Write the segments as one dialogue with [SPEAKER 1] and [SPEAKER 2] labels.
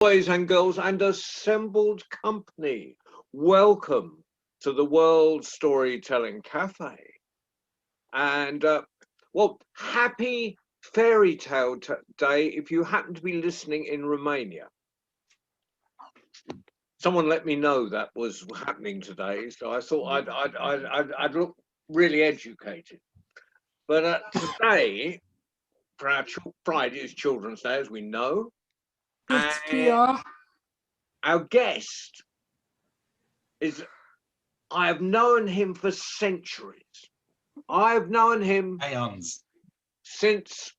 [SPEAKER 1] Boys and girls and assembled company, welcome to the World Storytelling Cafe. And well, happy fairy tale day if you happen to be listening in Romania. Someone let me know that was happening today, so I thought I'd look really educated. But today, for our Friday is Children's Day, as we know.
[SPEAKER 2] Yes, we are.
[SPEAKER 1] Our guest is, I have known him for centuries. I've known him since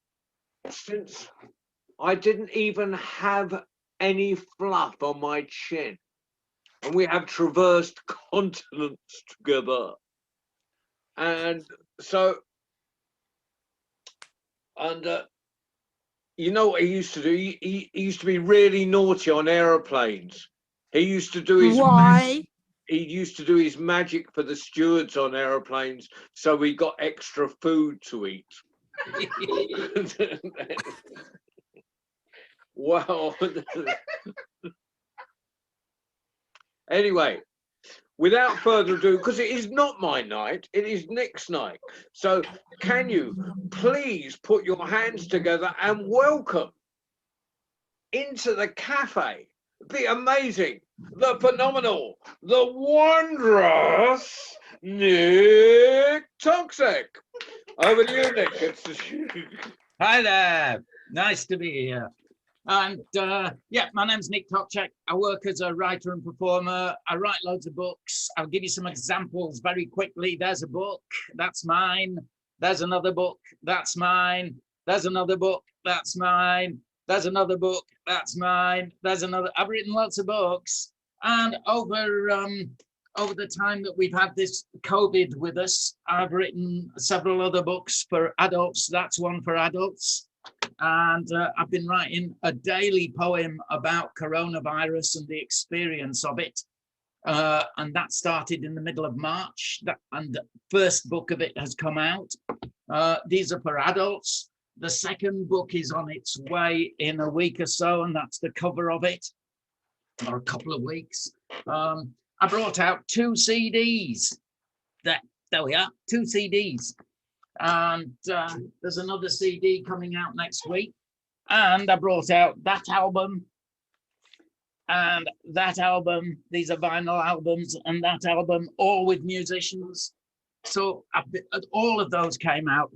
[SPEAKER 1] I didn't even have any fluff on my chin. And we have traversed continents together. And so, you know what he used to do? He used to be really naughty on aeroplanes. He used to do his He used to do his magic for the stewards on aeroplanes, so we got extra food to eat. Well, anyway, without further ado, because it is not my night, it is Nick's night. So can you please put your hands together and welcome into the cafe the amazing, the phenomenal, the wondrous Nick Toczek. Over to you, Nick.
[SPEAKER 3] Hi there. Nice to be here. And yeah, my name's Nick Toczek. I work as a writer and performer. I write loads of books. I'll give you some examples very quickly. There's a book, that's mine. There's another book, that's mine. There's another book, that's mine. There's another book, that's mine. There's another. I've written lots of books, and over the time that we've had this COVID with us, I've written several other books for adults. That's one for adults. And I've been writing a daily poem about coronavirus and the experience of it. And that started in the middle of March, and the first book of it has come out. These are for adults. The second book is on its way in a week or so, and that's the cover of it, or a couple of weeks. I brought out 2 CDs. There we are, 2 CDs. And there's another CD coming out next week. And I brought out that album and that album. These are vinyl albums, and that album, all with musicians. So all of those came out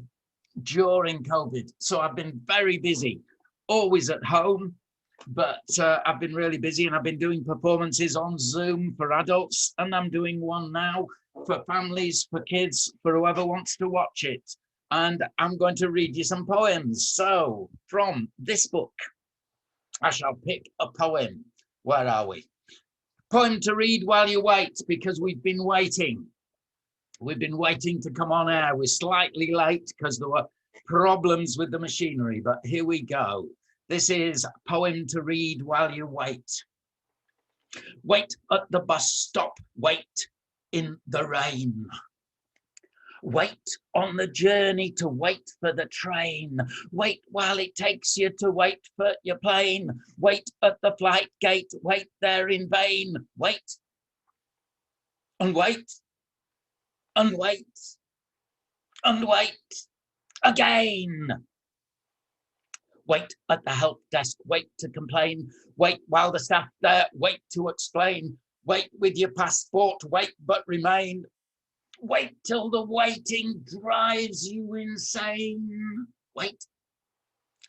[SPEAKER 3] during COVID. So I've been very busy, always at home, but I've been really busy, and I've been doing performances on Zoom for adults, and I'm doing one now for families, for kids, for whoever wants to watch it. And I'm going to read you some poems. So from this book, I shall pick a poem. Where are we? Poem to read while you wait, because we've been waiting. We've been waiting to come on air. We're slightly late because there were problems with the machinery, but here we go. This is a poem to read while you wait. Wait at the bus stop, wait in the rain. Wait on the journey to wait for the train. Wait while it takes you to wait for your plane. Wait at the flight gate, wait there in vain. Wait and wait and wait and wait again. Wait at the help desk, wait to complain. Wait while the staff there, wait to explain. Wait with your passport, wait but remain. Wait till the waiting drives you insane. Wait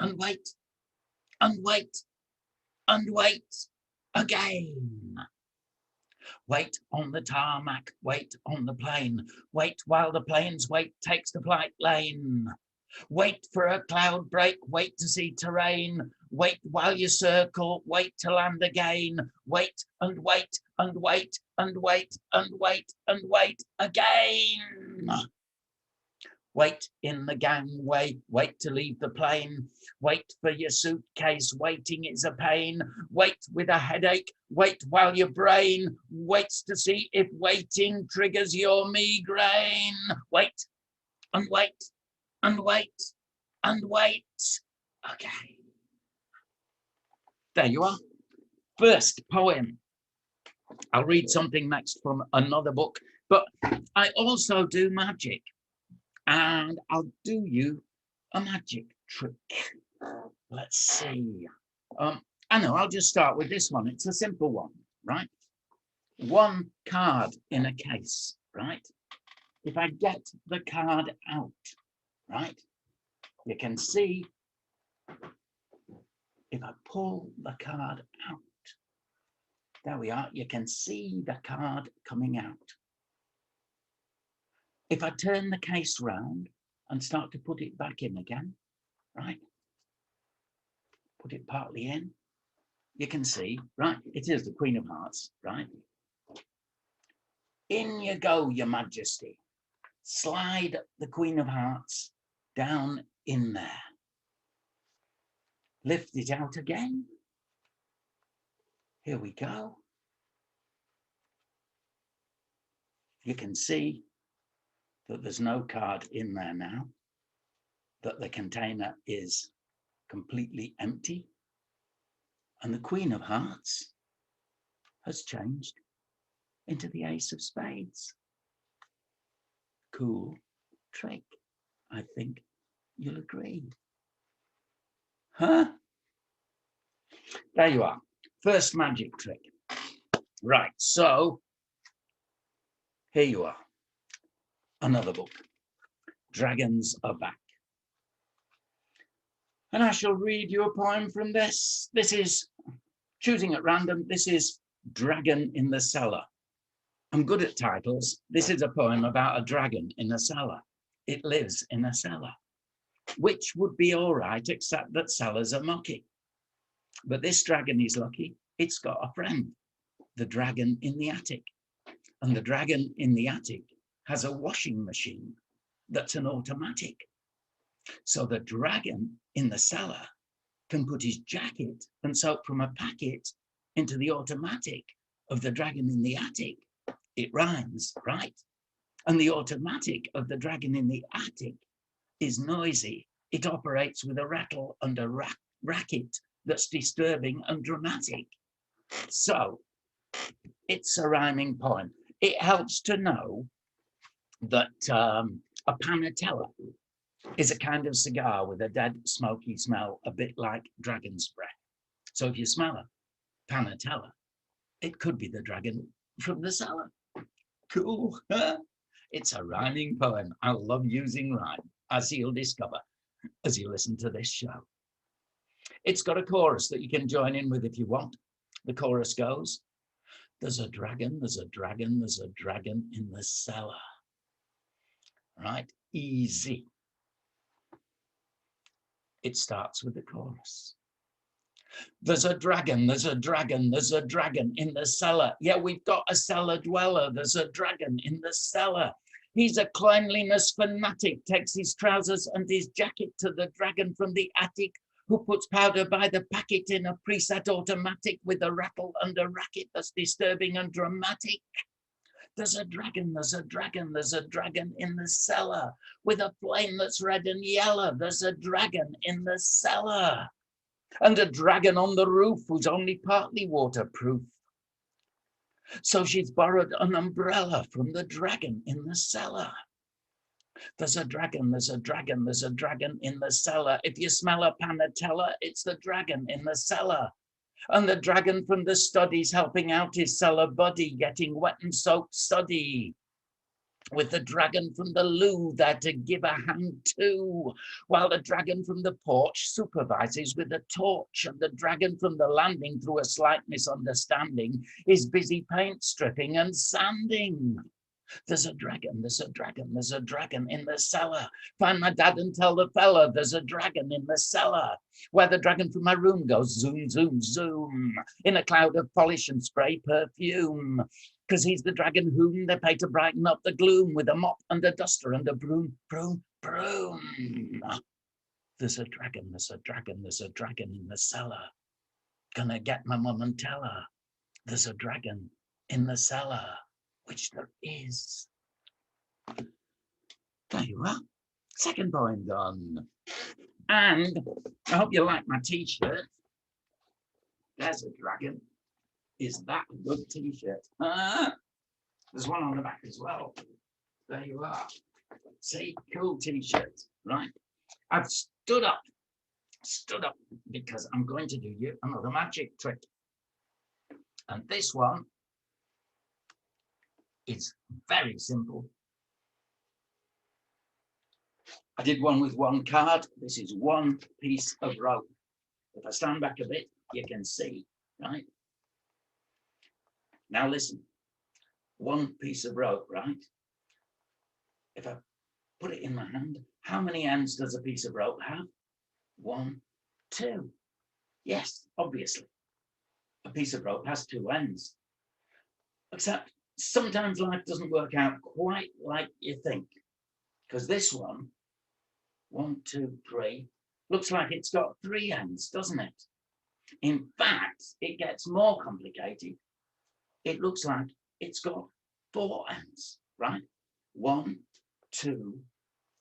[SPEAKER 3] and wait and wait and wait again. Wait on the tarmac, wait on the plane. Wait while the plane's wait takes the flight lane. Wait for a cloud break, wait to see terrain. Wait while you circle, wait to land again. Wait and wait and wait and wait and wait and wait again. Wait in the gangway, wait to leave the plane. Wait for your suitcase, waiting is a pain. Wait with a headache, wait while your brain waits to see if waiting triggers your migraine. Wait and wait and wait and wait. Okay. There you are. First poem. I'll read something next from another book, but I also do magic, and I'll do you a magic trick. Let's see. I know, I'll just start with this one. It's a simple one, right? One card in a case, right? If I get the card out, right, you can see if I pull the card out, there we are, you can see the card coming out. If I turn the case round and start to put it back in again, right, put it partly in, you can see, right, it is the Queen of Hearts, right? In you go, Your Majesty. Slide the Queen of Hearts down in there. Lift it out again. Here we go. You can see that there's no card in there now, that the container is completely empty, and the Queen of Hearts has changed into the Ace of Spades. Cool trick. I think you'll agree. Huh? There you are. First magic trick. Right, so here you are. Another book. Dragons Are Back. And I shall read you a poem from this. This is, choosing at random, this is Dragon in the Cellar. I'm good at titles. This is a poem about a dragon in a cellar. It lives in a cellar, which would be all right, except that cellars are mucky. But this dragon is lucky. It's got a friend, the dragon in the attic. And the dragon in the attic has a washing machine that's an automatic. So the dragon in the cellar can put his jacket and soap from a packet into the automatic of the dragon in the attic. It rhymes, right? And the automatic of the dragon in the attic is noisy. It operates with a rattle and a racket that's disturbing and dramatic. So it's a rhyming poem. It helps to know that a panatella is a kind of cigar with a dead smoky smell, a bit like dragon's breath. So if you smell a panatella, it could be the dragon from the cellar. Cool. It's a rhyming poem. I love using rhyme, as you'll discover as you listen to this show. It's got a chorus that you can join in with if you want. The chorus goes, there's a dragon, there's a dragon, there's a dragon in the cellar. Right? Easy. It starts with the chorus. There's a dragon, there's a dragon, there's a dragon in the cellar. Yeah, we've got a cellar dweller. There's a dragon in the cellar. He's a cleanliness fanatic, takes his trousers and his jacket to the dragon from the attic, who puts powder by the packet in a preset automatic with a rattle and a racket that's disturbing and dramatic. There's a dragon, there's a dragon, there's a dragon in the cellar with a flame that's red and yellow. There's a dragon in the cellar. And a dragon on the roof who's only partly waterproof. So she's borrowed an umbrella from the dragon in the cellar. There's a dragon, there's a dragon, there's a dragon in the cellar. If you smell a panatella, it's the dragon in the cellar. And the dragon from the study's helping out his cellar buddy, getting wet and soaked study. With the dragon from the loo there to give a hand to, while the dragon from the porch supervises with a torch, and the dragon from the landing, through a slight misunderstanding, is busy paint stripping and sanding. There's a dragon, there's a dragon, there's a dragon in the cellar. Find my dad and tell the fella there's a dragon in the cellar. Where the dragon from my room goes zoom, zoom, zoom, in a cloud of polish and spray perfume. Because he's the dragon whom they pay to brighten up the gloom with a mop and a duster and a broom, broom, broom. There's a dragon, there's a dragon, there's a dragon in the cellar. Gonna get my mum and tell her there's a dragon in the cellar, which there is. There you are. Second poem done. And I hope you like my t-shirt. There's a dragon. is that a good t-shirt? There's one on the back as well. There you are. See, cool t-shirt, right? I've stood up because I'm going to do you another magic trick. And this one is very simple. I did one with one card. This is one piece of rope. If I stand back a bit, you can see, right? Now listen, one piece of rope, right? If I put it in my hand, how many ends does a piece of rope have? 1, 2. Yes, obviously. A piece of rope has 2 ends. Except sometimes life doesn't work out quite like you think. Because this one, 1, 2, 3, looks like it's got 3 ends, doesn't it? In fact, it gets more complicated. It looks like it's got 4 ends, right? 1, 2,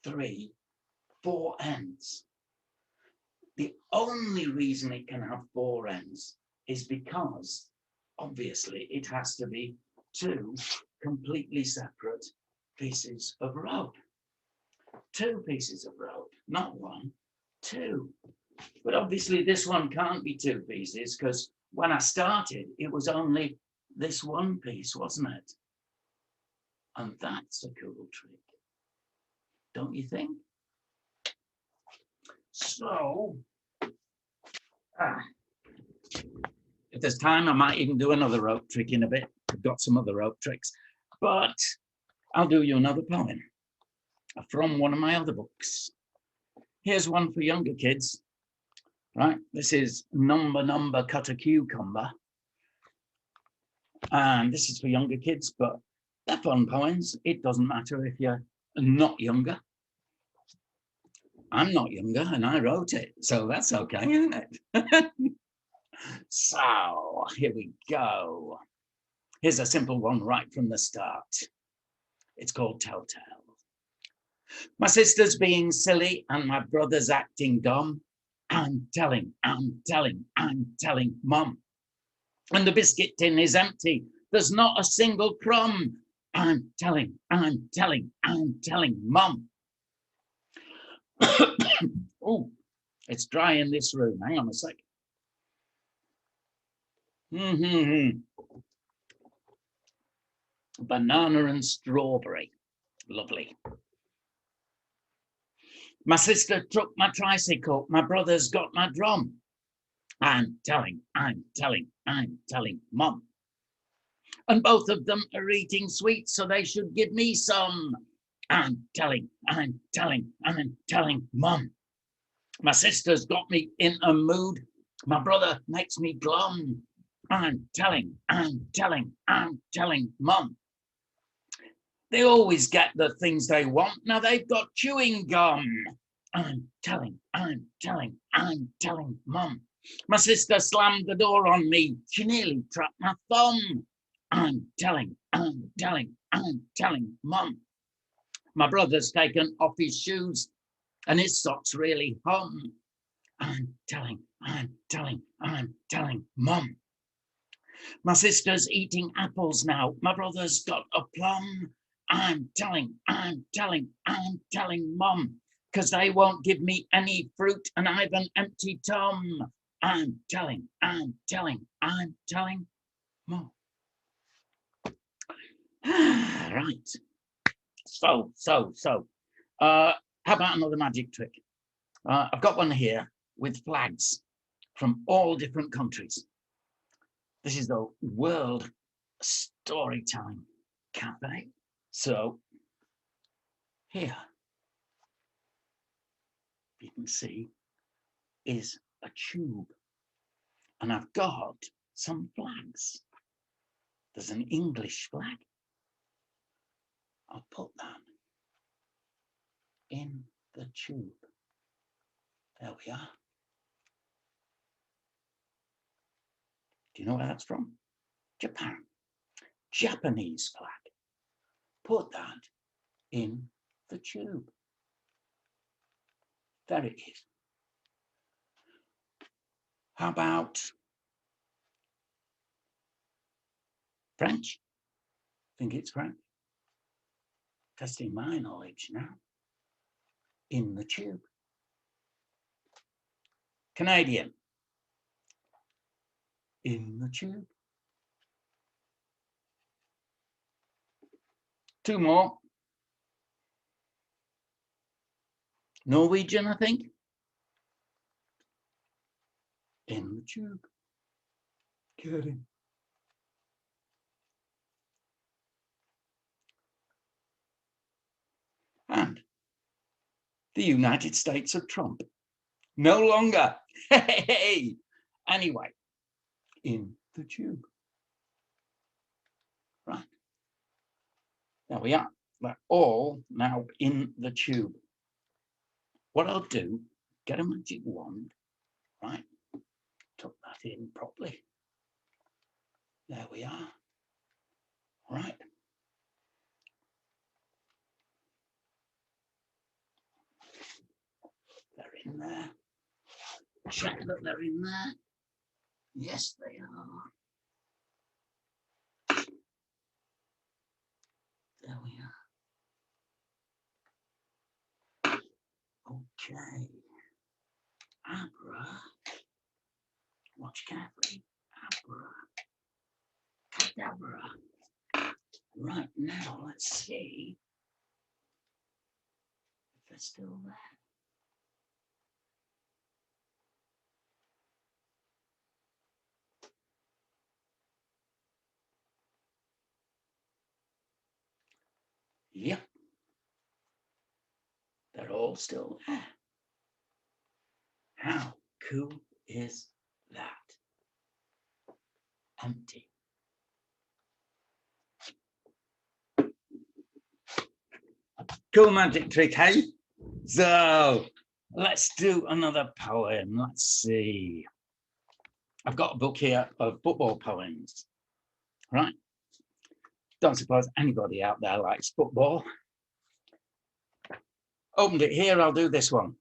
[SPEAKER 3] 3, 4 ends. The only reason it can have 4 ends is because, obviously, it has to be 2 completely separate pieces of rope. 2 pieces of rope, not 1, 2. But obviously this one can't be 2 pieces because when I started, it was only this one piece, wasn't it? And that's a cool trick, don't you think? So, if there's time, I might even do another rope trick in a bit. I've got some other rope tricks, but I'll do you another poem from one of my other books. Here's one for younger kids, right? This is Number Cut a Cucumber. And this is for younger kids, but they're fun poems. It doesn't matter if you're not younger. I'm not younger and I wrote it, so that's okay, isn't it? So here we go. Here's a simple one right from the start. It's called Telltale. My sister's being silly and my brother's acting dumb. I'm telling Mum. And the biscuit tin is empty. There's not a single crumb. I'm telling Mum. Oh, it's dry in this room. Hang on a sec. Banana and strawberry. Lovely. My sister took my tricycle. My brother's got my drum. I'm telling Mum. And both of them are eating sweets, so they should give me some. I'm telling Mum. My sister's got me in a mood. My brother makes me glum. I'm telling Mum. They always get the things they want. Now they've got chewing gum. I'm telling Mum. My sister slammed the door on me. She nearly trapped my thumb. I'm telling Mum. My brother's taken off his shoes and his socks really hum. I'm telling Mum. My sister's eating apples now. My brother's got a plum. I'm telling Mum, because they won't give me any fruit and I've an empty tum. I'm telling Mum. Right. So. How about another magic trick? I've got one here with flags from all different countries. This is the World Storytime Cafe. So here, you can see, is a tube. And I've got some flags. There's an English flag. I'll put that in the tube. There we are. Do you know where that's from? Japan. Japanese flag. Put that in the tube. There it is. How about French? Think it's French. Testing my knowledge now. In the tube. Canadian. In the tube. 2 more. Norwegian, I think. In the tube. Kidding. And the United States of Trump. No longer. Hey. Anyway, in the tube. Right. There we are. They're all now in the tube. What I'll do, get a magic wand, right? Tuck that in properly. There we are. Right. They're in there. Check that they're in there. Yes, they are. There we are. Okay. Abra. Watch carefully. Abra. Cadabra. Right, now let's see if they're still there. Yep. They're all still there. How cool is that? Empty. Cool magic trick, hey? So let's do another poem. Let's see. I've got a book here of football poems, right? Don't suppose anybody out there likes football. Opened it here, I'll do this one.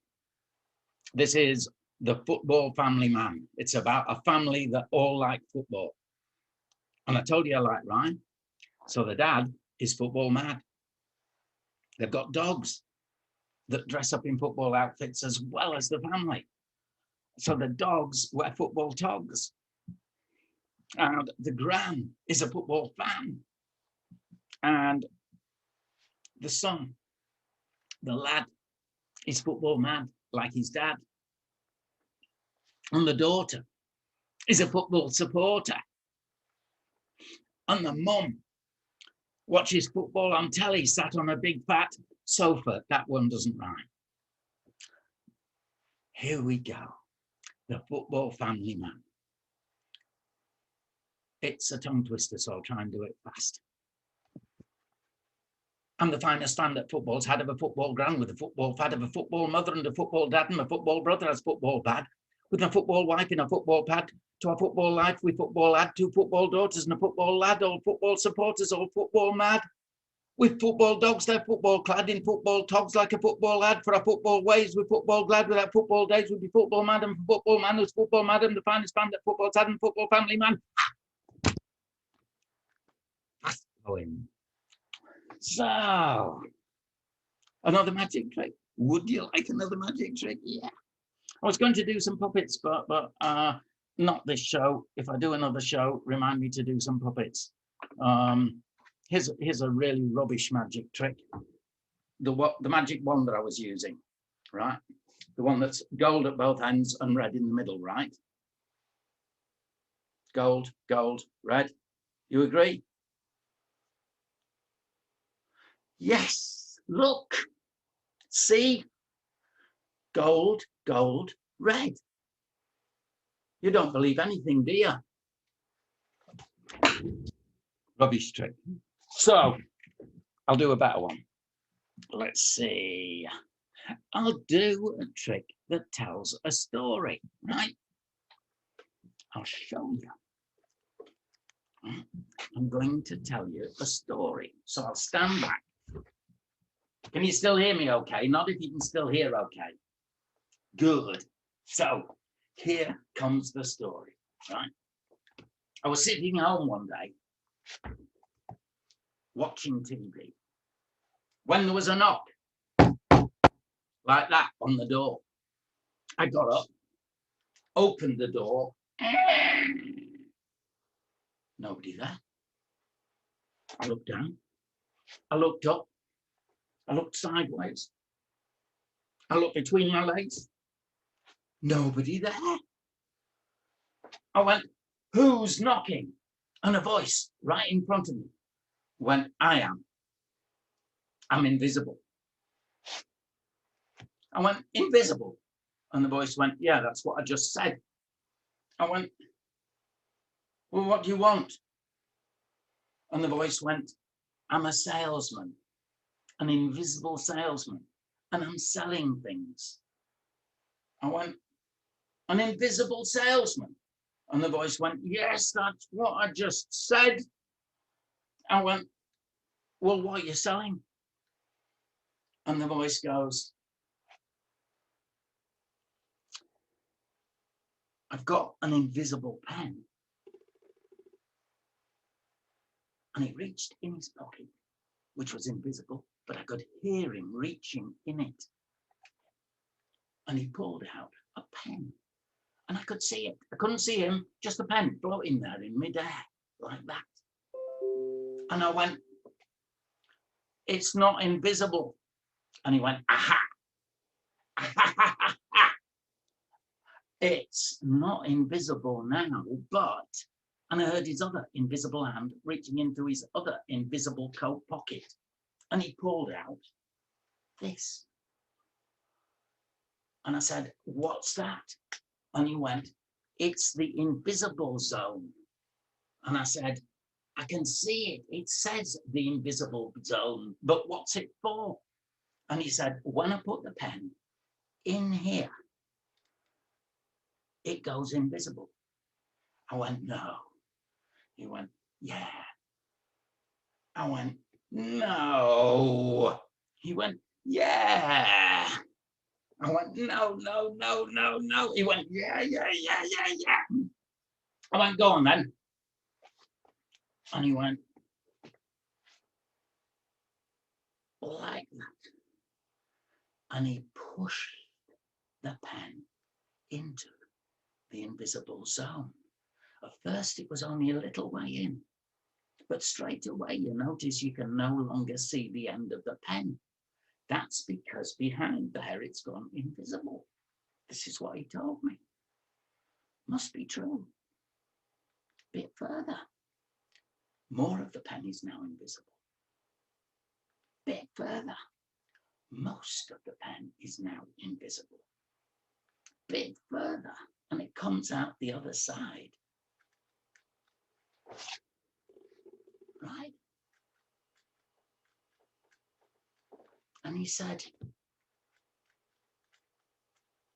[SPEAKER 3] This is The Football Family Man. It's about a family that all like football. And I told you I like rhyme. So the dad is football mad. They've got dogs that dress up in football outfits as well as the family. So the dogs wear football togs. And the gran is a football fan. And the son, the lad, is football mad like his dad. And the daughter is a football supporter. And the mum watches football on telly, sat on a big fat sofa. That one doesn't rhyme. Here we go. The Football Family Man. It's a tongue twister, so I'll try and do it fast. I'm the finest fan that football's had of a football gran, with a football fad of a football mother and a football dad, and my football brother has football bad, with my football wife in a football pad, to our football life we football lad, 2 football daughters and a football lad, all football supporters, all football mad. With football dogs, they're football clad in football togs like a football lad. For our football ways, we're football glad. Without football days, we'd be football mad. And for football man who's football madam, the finest fan that football's had, and football family man. That's going. So, another magic trick. Would you like another magic trick? Yeah. I was going to do some puppets, but not this show. If I do another show, remind me to do some puppets. Here's a really rubbish magic trick. The magic wand that I was using, right? The one that's gold at both ends and red in the middle, right? Gold, gold, red. You agree? Yes, look, see? Gold, gold, red. You don't believe anything, do you? Rubbish trick. So, I'll do a better one. Let's see. I'll do a trick that tells a story, right? I'll show you. I'm going to tell you a story. So I'll stand back. Can you still hear me okay? Not if you can still hear okay. Good. So, here comes the story, right? I was sitting home one day watching TV, when there was a knock like that on the door. I got up, opened the door. Nobody there. I looked down. I looked up. I looked sideways. I looked between my legs. Nobody there. I went, who's knocking? And a voice right in front of me went, I am. I'm invisible. I went, invisible? And the voice went, yeah, that's what I just said. I went, well, what do you want? And the voice went, I'm a salesman, an invisible salesman, and I'm selling things. I went, an invisible salesman? And the voice went, yes, that's what I just said. I went, well, what are you selling? And the voice goes, I've got an invisible pen. And he reached in his pocket, which was invisible, but I could hear him reaching in it. And he pulled out a pen. And I could see it. I couldn't see him, just a pen floating there in midair, like that. And I went, it's not invisible. And he went, aha. It's not invisible now, but, and I heard his other invisible hand reaching into his other invisible coat pocket. And he pulled out this. And I said, what's that? And he went, it's the invisible zone. And I said, I can see it. It says the invisible zone, but what's it for? And he said, when I put the pen in here, it goes invisible. I went, no. He went, yeah. I went, no. He went, yeah. I went, no, no, no, no, no. He went, yeah, yeah, yeah, yeah, yeah. I went, go on then. And he went, like that. And he pushed the pen into the invisible zone. At first, it was only a little way in, but straight away, you notice you can no longer see the end of the pen. That's because behind there, it's gone invisible. This is what he told me. Must be true. Bit further. More of the pen is now invisible. Bit further. Most of the pen is now invisible. Bit further, and it comes out the other side. Right? And he said,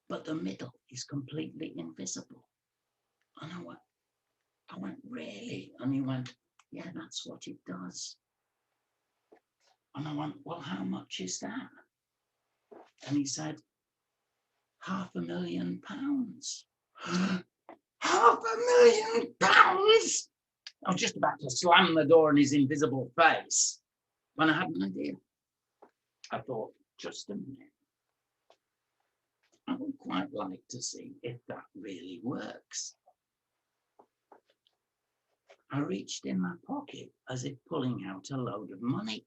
[SPEAKER 3] but the middle is completely invisible. And I went, really? And he went, yeah, that's what it does. And I went, well, how much is that? And he said, £500,000. £500,000? I was just about to slam the door in his invisible face when I had an idea. I thought, just a minute. I would quite like to see if that really works. I reached in my pocket as if pulling out a load of money.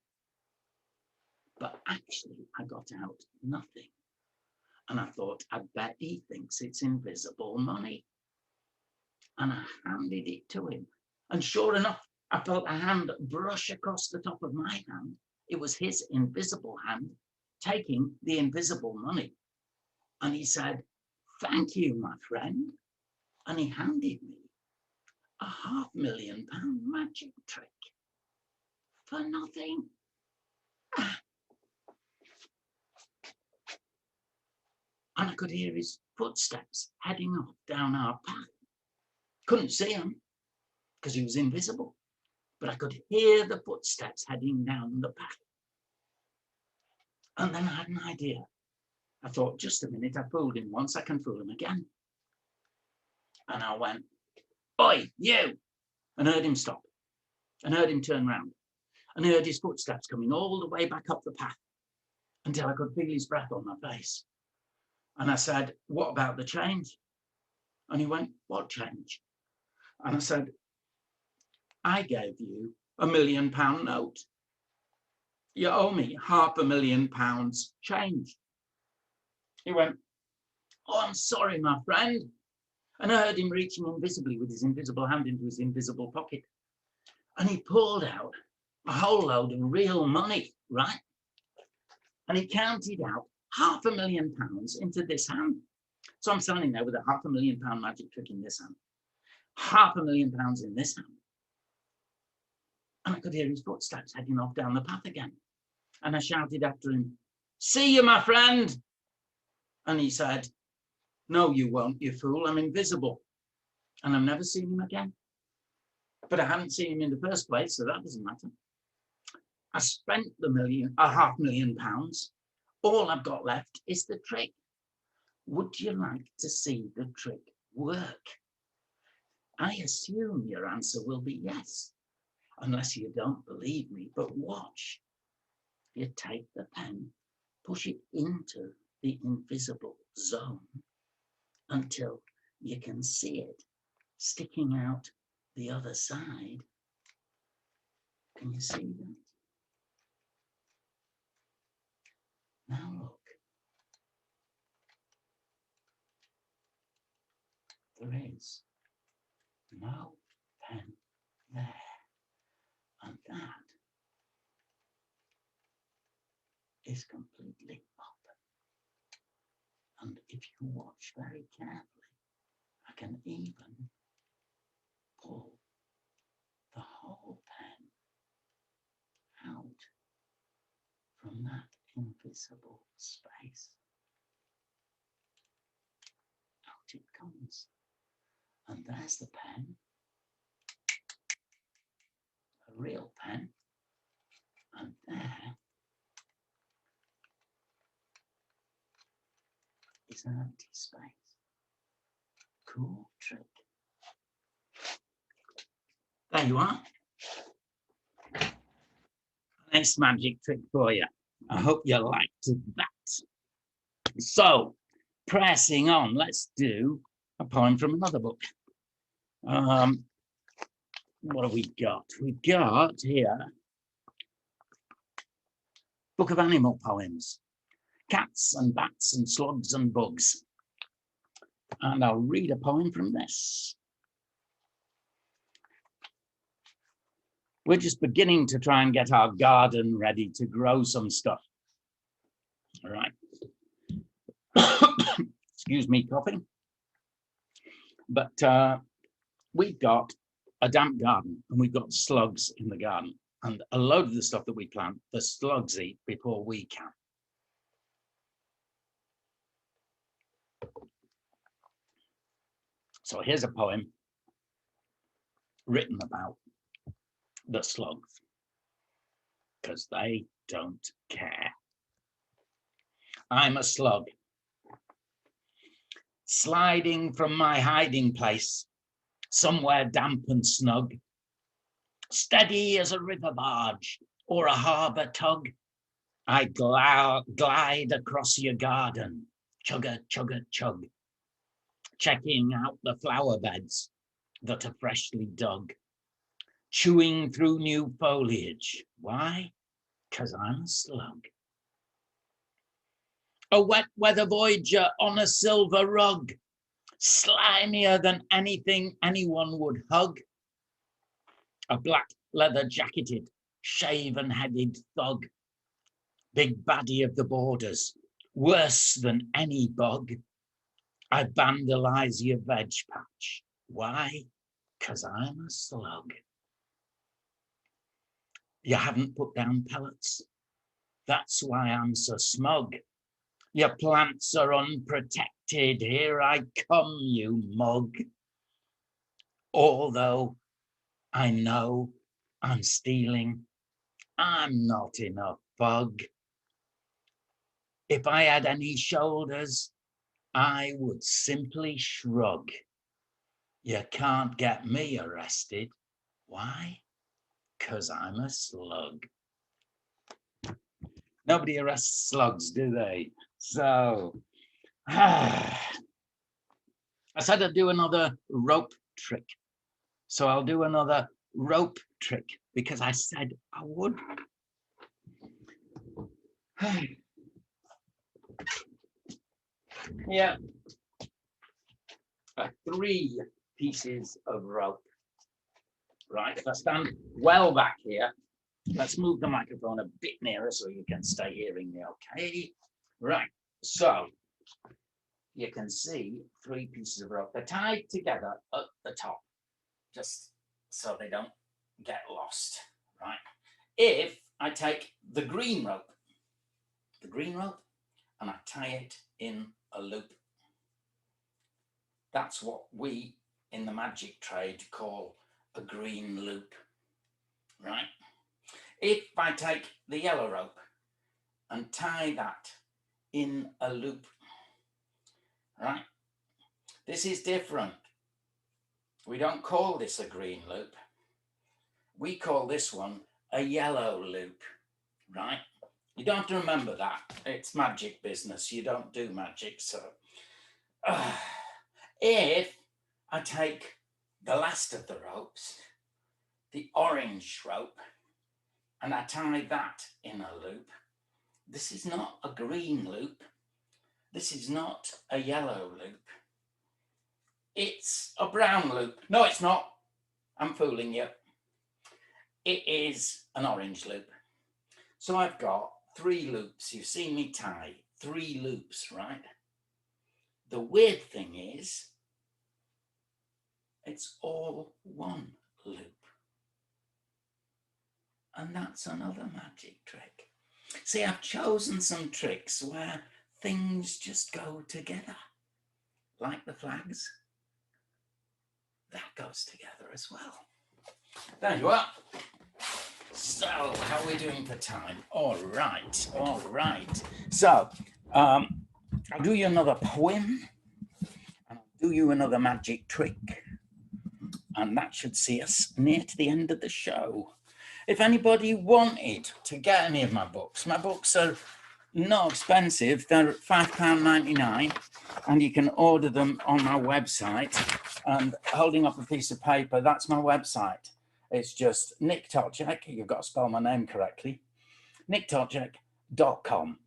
[SPEAKER 3] But actually, I got out nothing. And I thought, I bet he thinks it's invisible money. And I handed it to him. And sure enough, I felt a hand brush across the top of my hand. It was his invisible hand taking the invisible money. And he said, thank you, my friend. And he handed me a £500,000 magic trick for nothing. And I could hear his footsteps heading off down our path. Couldn't see him because he was invisible, but I could hear the footsteps heading down the path. And then I had an idea. I thought, just a minute, I fooled him once, I can fool him again. And I went, oi, you! And I heard him stop. and heard him turn round and heard his footsteps coming all the way back up the path until I could feel his breath on my face. And I said, what about the change? And he went, what change? And I said, I gave you £1 million note. You owe me £500,000 change. He went, oh, I'm sorry, my friend. And I heard him reaching invisibly with his invisible hand into his invisible pocket. And he pulled out a whole load of real money, right? And he counted out £500,000 into this hand. So I'm standing there with a £500,000 magic trick in this hand, £500,000 in this hand. And I could hear his footsteps heading off down the path again. And I shouted after him, see you, my friend. And he said, no, you won't, you fool. I'm invisible. And I've never seen him again. But I hadn't seen him in the first place, so that doesn't matter. I spent the £500,000. All I've got left is the trick. Would you like to see the trick work? I assume your answer will be yes, unless you don't believe me, but watch. You take the pen, push it into the invisible zone until you can see it sticking out the other side. Can you see that? Now look. There is no pen there. And that is completely open. And if you watch very carefully, I can even pull the whole pen out from that invisible space. Out it comes. And there's the pen, a real pen, and there is an empty space. Cool trick. There you are. Nice magic trick for you. I hope you liked that. So, pressing on, let's do a poem from another book. What have we got? We've got here Book of Animal Poems, Cats and Bats and Slugs and Bugs. And I'll read a poem from this. We're just beginning to try and get our garden ready to grow some stuff. All right. Excuse me, coughing. But we've got a damp garden and we've got slugs in the garden. And a load of the stuff that we plant, the slugs eat before we can. So here's a poem written about the slugs, because they don't care. I'm a slug, sliding from my hiding place, somewhere damp and snug, steady as a river barge or a harbour tug. I glide across your garden, chugga, chugga, chug, checking out the flower beds that are freshly dug, chewing through new foliage. Why? 'Cause I'm a slug. A wet weather voyager on a silver rug, slimier than anything anyone would hug. A black leather jacketed, shaven-headed thug, big baddie of the borders, worse than any bug. I vandalize your veg patch. Why? 'Cause I'm a slug. You haven't put down pellets. That's why I'm so smug. Your plants are unprotected. Here I come, you mug. Although I know I'm stealing, I'm not in a bug. If I had any shoulders, I would simply shrug. You can't get me arrested. Why? because I'm a slug. Nobody arrests slugs, do they? So, I said I'd do another rope trick. So I'll do another rope trick because I said I would. Yeah. 3 pieces of rope. Right, if I stand well back here, let's move the microphone a bit nearer so you can stay hearing me, okay? Right, so you can see 3 pieces of rope. They're tied together at the top, just so they don't get lost, right? If I take the green rope, and I tie it in a loop, that's what we in the magic trade call a green loop, right? If I take the yellow rope and tie that in a loop, right? This is different. We don't call this a green loop. We call this one a yellow loop, right? You don't have to remember that. It's magic business. You don't do magic, so. If I take the last of the ropes, the orange rope, and I tie that in a loop, this is not a green loop. This is not a yellow loop. It's a brown loop. No, it's not. I'm fooling you. It is an orange loop. So I've got 3 loops. You've seen me tie 3 loops, right? The weird thing is, it's all one loop. And that's another magic trick. See, I've chosen some tricks where things just go together, like the flags. That goes together as well. There you are. So, how are we doing for time? All right. So, I'll do you another poem, and I'll do you another magic trick, and that should see us near to the end of the show. If anybody wanted to get any of my books are not expensive. They're £5.99, and you can order them on my website. And holding up a piece of paper, that's my website. It's just Nick Toczek. You've got to spell my name correctly. nicktoczek.com.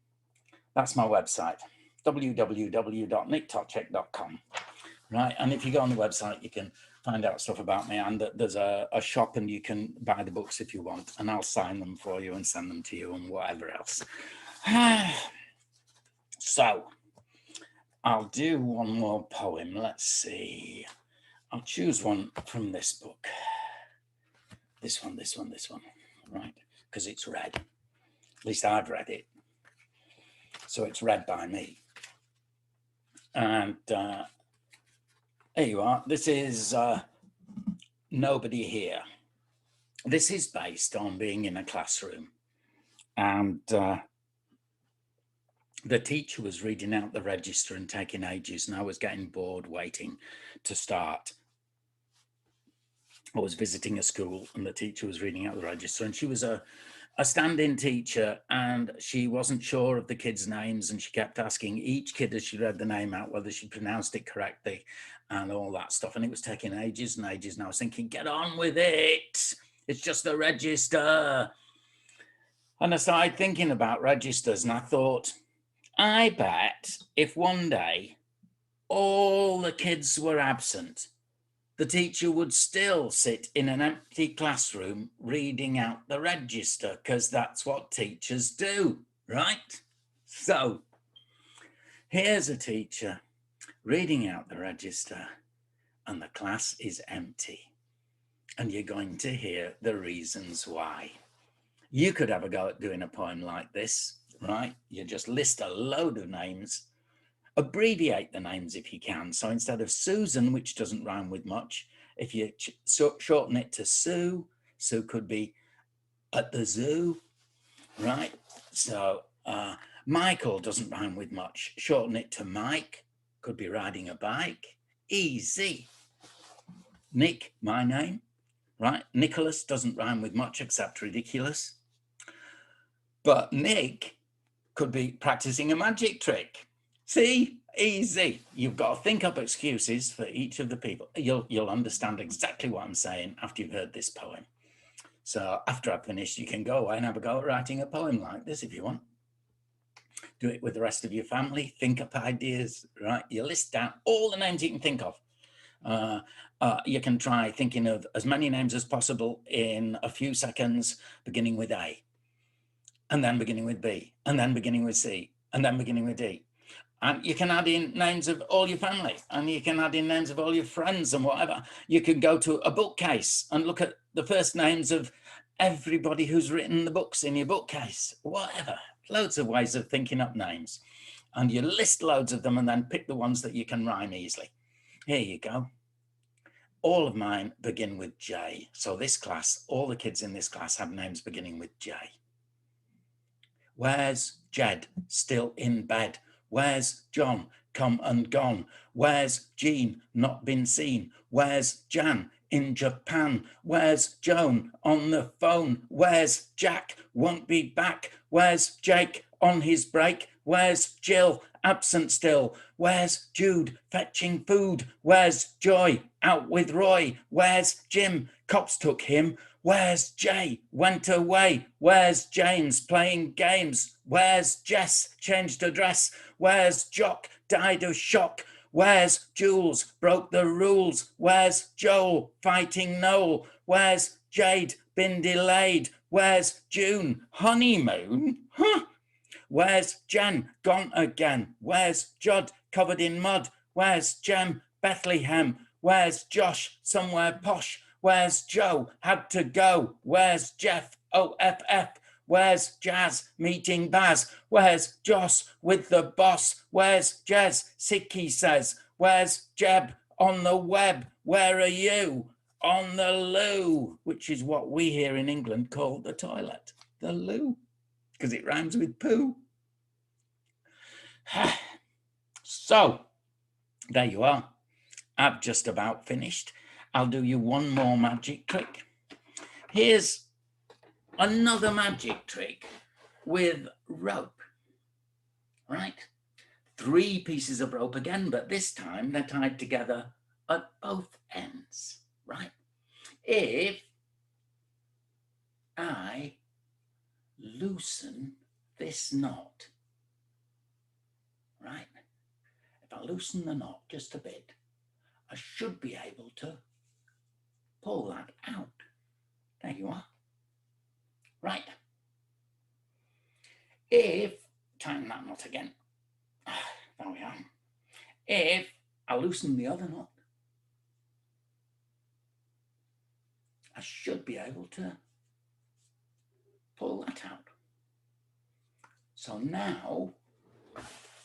[SPEAKER 3] That's my website. www.nicktoczek.com. Right, and if you go on the website, you can find out stuff about me, and there's a shop, and you can buy the books if you want, and I'll sign them for you and send them to you and whatever else. So I'll do one more poem. Let's see. I'll choose one from this book. This one, right? Because it's read. At least I've read it. So it's read by me. And there you are. This is Nobody Here. This is based on being in a classroom. And the teacher was reading out the register and taking ages, and I was getting bored waiting to start. I was visiting a school, and the teacher was reading out the register, and she was a stand-in teacher, and she wasn't sure of the kids' names, and she kept asking each kid as she read the name out whether she pronounced it correctly and all that stuff, and it was taking ages and ages, and I was thinking, get on with it, it's just a register. And I started thinking about registers, and I thought, I bet if one day all the kids were absent, the teacher would still sit in an empty classroom reading out the register, because that's what teachers do, right? So here's a teacher reading out the register, and the class is empty. And you're going to hear the reasons why. You could have a go at doing a poem like this, right? You just list a load of names, abbreviate the names if you can. So instead of Susan, which doesn't rhyme with much, if you shorten it to Sue, Sue could be at the zoo, right? So Michael doesn't rhyme with much. Shorten it to Mike, could be riding a bike. Easy. Nick, my name. right? Nicholas doesn't rhyme with much except ridiculous. But Nick could be practicing a magic trick. See, easy. You've got to think up excuses for each of the people. You'll understand exactly what I'm saying after you've heard this poem. So after I've finished, you can go away and have a go at writing a poem like this if you want. Do it with the rest of your family. Think up ideas, right? You list down all the names you can think of. You can try thinking of as many names as possible in a few seconds, beginning with A, and then beginning with B, and then beginning with C, and then beginning with D. And you can add in names of all your family, and you can add in names of all your friends and whatever. You can go to a bookcase and look at the first names of everybody who's written the books in your bookcase, whatever. Loads of ways of thinking up names. And you list loads of them and then pick the ones that you can rhyme easily. Here you go. All of mine begin with J. So this class, all the kids in this class have names beginning with J. Where's Jed? Still in bed. Where's John? Come and gone. Where's Jean? Not been seen. Where's Jan? In Japan. Where's Joan? On the phone. Where's Jack? Won't be back. Where's Jake? On his break. Where's Jill? Absent still. Where's Jude? Fetching food. Where's Joy? Out with Roy. Where's Jim? Cops took him. Where's Jay? Went away. Where's James? Playing games. Where's Jess? Changed her dress. Where's Jock? Died of shock. Where's Jules? Broke the rules. Where's Joel? Fighting Noel. Where's Jade? Been delayed. Where's June? Honeymoon? Huh? Where's Jan? Gone again. Where's Judd? Covered in mud. Where's Jem? Bethlehem. Where's Josh? Somewhere posh. Where's Joe? Had to go. Where's Jeff? OFF. Where's Jazz? Meeting Baz. Where's Joss? With the boss. Where's Jez? Sick, he says. Where's Jeb? On the web. Where are you? On the loo, which is what we here in England call the toilet. The loo, because it rhymes with poo. So, there you are. I've just about finished. I'll do you one more magic trick. Here's another magic trick with rope, right? 3 pieces of rope again, but this time they're tied together at both ends, right? If I loosen this knot, right? If I loosen the knot just a bit, I should be able to pull that out. There you are. Right. If, tighten that knot again. There we are. If I loosen the other knot, I should be able to pull that out. So now,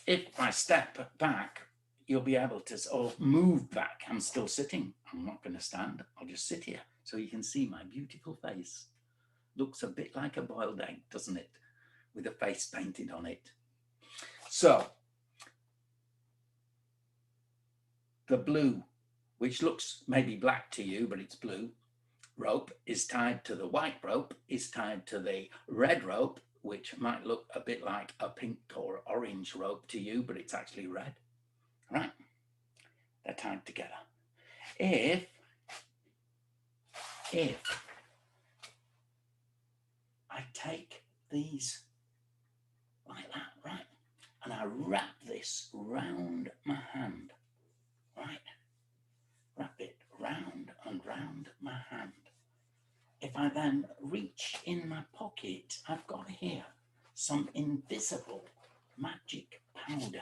[SPEAKER 3] if I step back, you'll be able to or move back. I'm still sitting. I'm not going to stand. I'll just sit here so you can see my beautiful face. Looks a bit like a boiled egg, doesn't it? With a face painted on it. So, the blue, which looks maybe black to you, but it's blue, rope is tied to the white rope, is tied to the red rope, which might look a bit like a pink or orange rope to you, but it's actually red. Right? They're tied together. If I take these like that, right, and I wrap this round my hand, right, wrap it round and round my hand. If I then reach in my pocket, I've got here some invisible magic powder.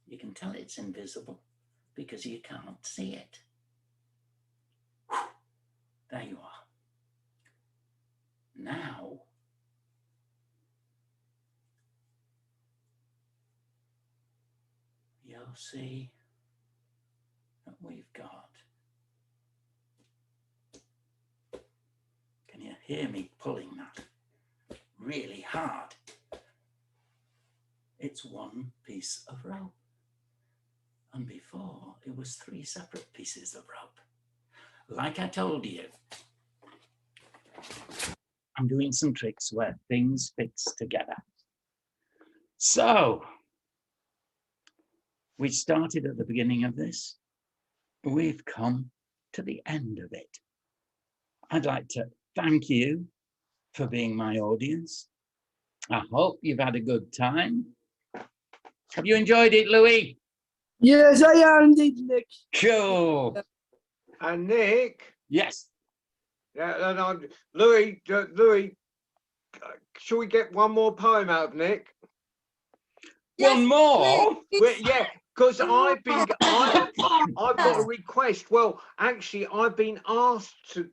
[SPEAKER 3] You can tell it's invisible because you can't see it. There you are. Now, you'll see that we've got. Can you hear me pulling that really hard? It's one piece of rope. And before, it was 3 separate pieces of rope. Like I told you, I'm doing some tricks where things fix together. So, we started at the beginning of this. We've come to the end of it. I'd like to thank you for being my audience. I hope you've had a good time. Have you enjoyed it, Louis?
[SPEAKER 2] Yes, I am indeed, Nick.
[SPEAKER 3] Cool.
[SPEAKER 1] And Nick,
[SPEAKER 3] Yes.
[SPEAKER 1] yeah, and Louis, shall we get one more poem out of Nick?
[SPEAKER 3] One more?
[SPEAKER 1] Well, yeah, because I've got a request. Well, actually, I've been asked to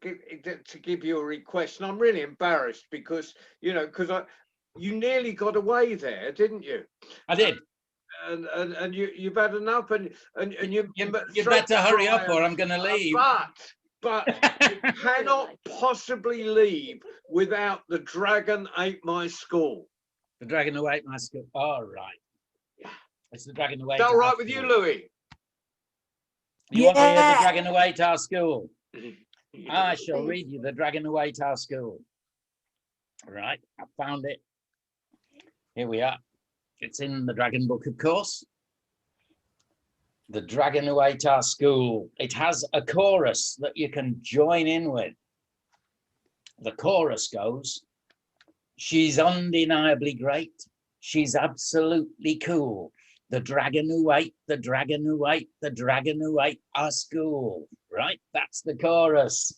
[SPEAKER 1] give you a request, and I'm really embarrassed because you nearly got away there, didn't you?
[SPEAKER 3] I did.
[SPEAKER 1] And you've had enough, and you
[SPEAKER 3] better hurry up, or I'm going to leave.
[SPEAKER 1] But you cannot possibly leave without the dragon ate my school.
[SPEAKER 3] The dragon who ate my school. All right. It's the dragon who ate.
[SPEAKER 1] Is that all right with you, Louis?
[SPEAKER 3] You want to hear the dragon who ate our school? I shall read you the dragon who ate our school. All right, I found it. Here we are. It's in the dragon book, of course. The dragon who ate our school. It has a chorus that you can join in with. The chorus goes, she's undeniably great. She's absolutely cool. The dragon who ate, the dragon who ate, the dragon who ate our school. Right? That's the chorus.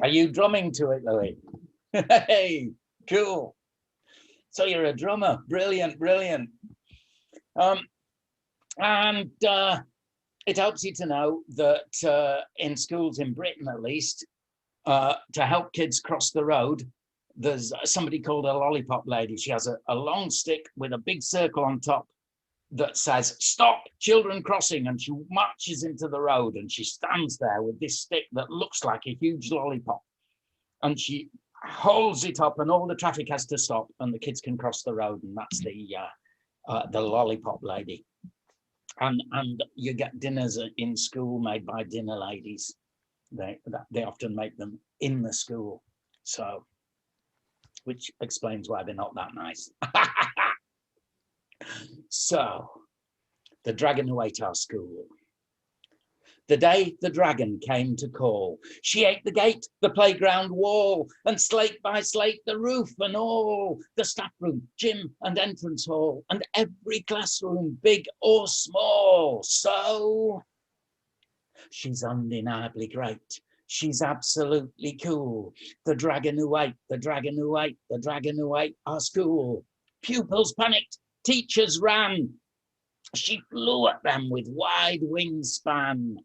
[SPEAKER 3] Are you drumming to it, Louis? Hey, cool. So you're a drummer. Brilliant, brilliant. And it helps you to know that in schools in Britain, at least, to help kids cross the road, there's somebody called a lollipop lady. She has a long stick with a big circle on top that says, stop, children crossing. And she marches into the road and she stands there with this stick that looks like a huge lollipop. And she holds it up and all the traffic has to stop and the kids can cross the road. And that's the lollipop lady. And you get dinners in school made by dinner ladies. They often make them in the school. So, which explains why they're not that nice. So, the dragon who ate our school. The day the dragon came to call, she ate the gate, the playground wall, and slate by slate the roof and all, the staff room, gym and entrance hall, and every classroom, big or small. So, she's undeniably great. She's absolutely cool. The dragon who ate, the dragon who ate, the dragon who ate our school. Pupils panicked, teachers ran. She flew at them with wide wingspan.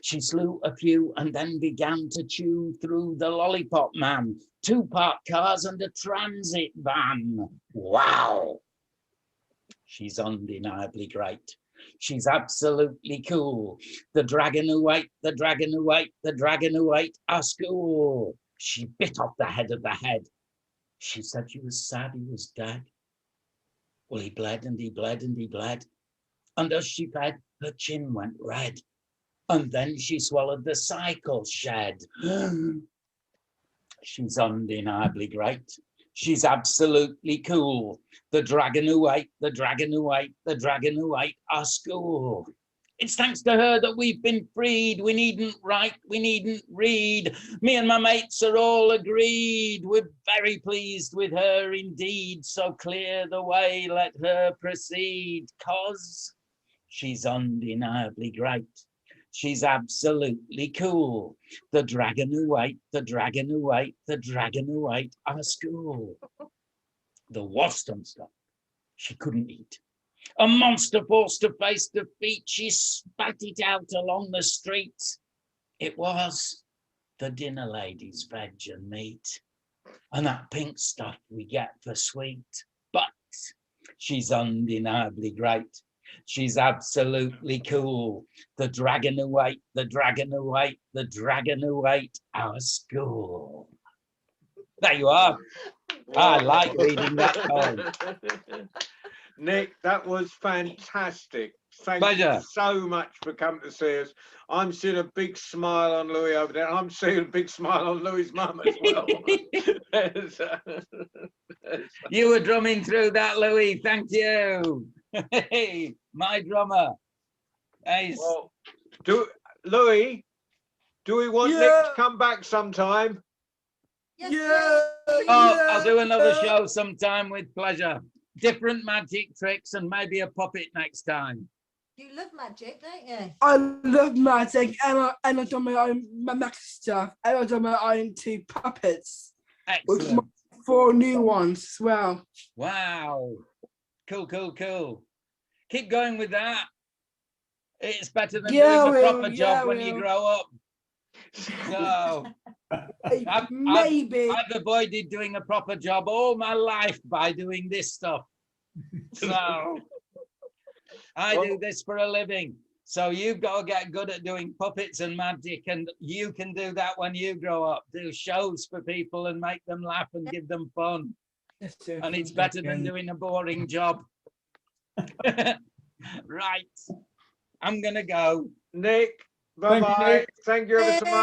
[SPEAKER 3] She slew a few and then began to chew through the lollipop man, 2 parked cars and a transit van. Wow. She's undeniably great. She's absolutely cool. The dragon who ate, the dragon who ate, the dragon who ate our school. She bit off the head of the head. She said she was sad he was dead. Well, he bled and he bled and he bled. And as she fed, her chin went red. And then she swallowed the cycle shed. She's undeniably great. She's absolutely cool. The dragon who ate, the dragon who ate, the dragon who ate our school. It's thanks to her that we've been freed. We needn't write, we needn't read. Me and my mates are all agreed. We're very pleased with her indeed. So clear the way, let her proceed. 'Cause she's undeniably great. She's absolutely cool. The dragon who ate, the dragon who ate, the dragon who ate our school. The wasp and stuff she couldn't eat. A monster forced her face to feet. She spat it out along the street. It was the dinner lady's veg and meat. And that pink stuff we get for sweet. But she's undeniably great. She's absolutely cool. The dragon who ate, the dragon who ate, the dragon who ate our school. There you are. I like reading that poem.
[SPEAKER 1] Nick, that was fantastic. Thank
[SPEAKER 3] Pleasure.
[SPEAKER 1] you so much for coming to see us. I'm seeing a big smile on Louis over there. I'm seeing a big smile on Louis's mum as well.
[SPEAKER 3] You were drumming through that, Louis. Thank you. Hey, my drummer. Nice.
[SPEAKER 1] Well, Louis, do we want Nick to come back sometime?
[SPEAKER 2] Yeah.
[SPEAKER 3] Oh, I'll do another show sometime with pleasure. Different magic tricks and maybe a puppet next time.
[SPEAKER 4] You love magic, don't you?
[SPEAKER 2] I love magic and I've done my own magic stuff. And I've done my own 2 puppets. With
[SPEAKER 3] Excellent.
[SPEAKER 2] 4 new ones as well.
[SPEAKER 3] Wow. Cool, cool, cool. Keep going with that. It's better than doing a proper job when you grow up. So
[SPEAKER 2] Maybe.
[SPEAKER 3] I've avoided doing a proper job all my life by doing this stuff. So I do this for a living. So you've got to get good at doing puppets and magic, and you can do that when you grow up. Do shows for people and make them laugh and give them fun. And it's better than doing a boring job. Right. I'm gonna go.
[SPEAKER 1] Nick, bye-bye. Thank you ever so much.